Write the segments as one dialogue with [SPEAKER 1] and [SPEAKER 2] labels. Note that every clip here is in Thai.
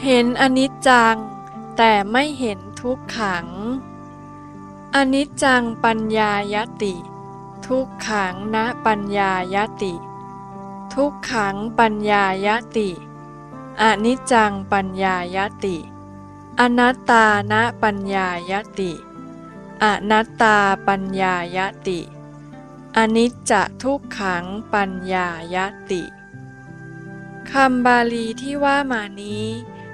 [SPEAKER 1] เห็นอนิจจังแต่ไม่เห็นทุกขังอนิจจังปัญญายติทุกขังนะปัญญายติทุกขังปัญญายติอนิจจังปัญญายติอนัตตานะปัญญายติอนัตตาปัญญายติอนิจจทุกขังปัญญายติคำบาลีที่ว่ามานี้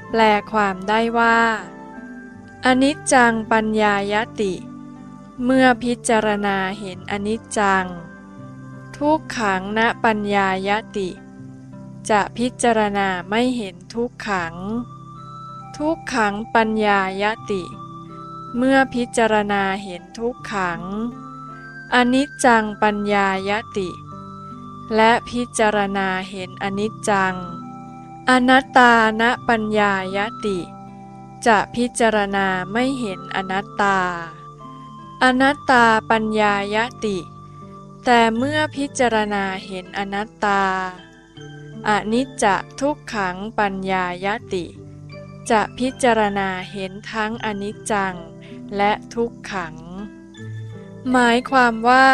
[SPEAKER 1] แปลความได้ว่าอนิจจังปัญญายติเมื่อพิจารณาเห็นอนิจจังทุกขังณปัญญายติจะพิจารณาไม่เห็นทุกขังทุกขังปัญญายติเมื่อพิจารณาเห็นทุกขังอนิจจังปัญญายติและพิจารณาเห็นอนิจจังอนัตตานะปัญญายติจะพิจารณาไม่เห็นอนัตตาอนัตตาปัญญายติแต่เมื่อพิจารณาเห็นอนัตตาอนิจจทุกขังปัญญายติจะพิจารณาเห็นทั้งอนิจจังและทุกขังหมายความว่า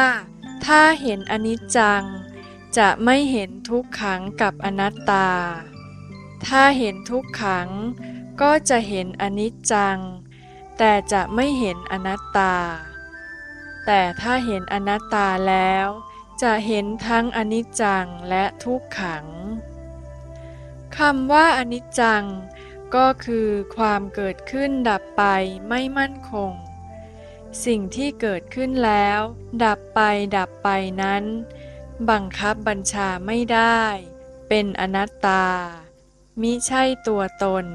[SPEAKER 1] ถ้าเห็นอนิจจังจะไม่เห็นทุกขังกับอนัตตาถ้าเห็นทุกขังก็จะเห็นอนิจจังแต่จะไม่เห็นอนัตตาแต่ถ้าเห็นอนัตตาแล้วจะเห็นทั้งอนิจจังและทุกขังคำว่าอนิจจังก็คือความเกิดขึ้นดับไปไม่มั่นคงสิ่งที่เกิดขึ้นแล้วดับไปนั้นบังคับบัญชาไม่ได้เป็นอนัตตามิใช่ตัวตน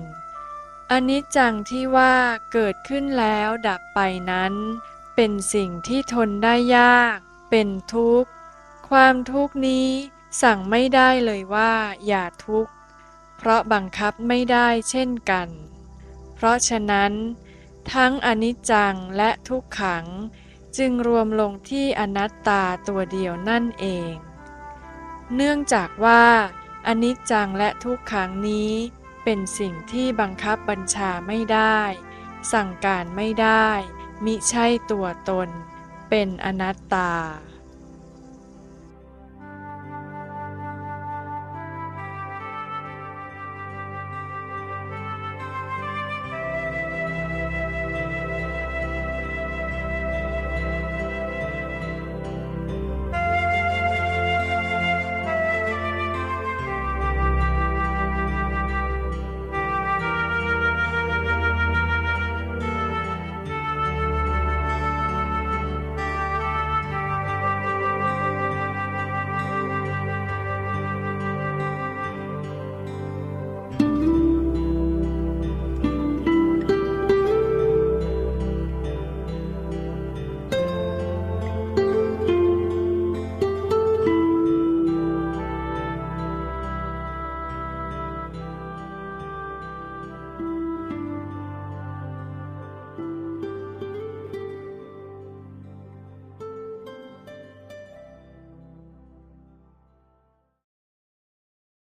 [SPEAKER 1] อนิจจังที่ว่าเกิดขึ้นแล้วดับไปนั้นเป็นสิ่งที่ทนได้ยากเป็นทุกข์ความทุกข์นี้สั่งไม่ได้เลยว่าอย่าทุกข์เพราะบังคับไม่ได้เช่นกันเพราะฉะนั้นทั้งอนิจจังและทุกขังจึงรวมลงที่อนัตตาตัวเดียวนั่นเองเนื่องจากว่าอนิจจังและทุกขังนี้เป็นสิ่งที่บังคับบัญชาไม่ได้สั่งการไม่ได้มิใช่ตัวตนเป็นอนัตตา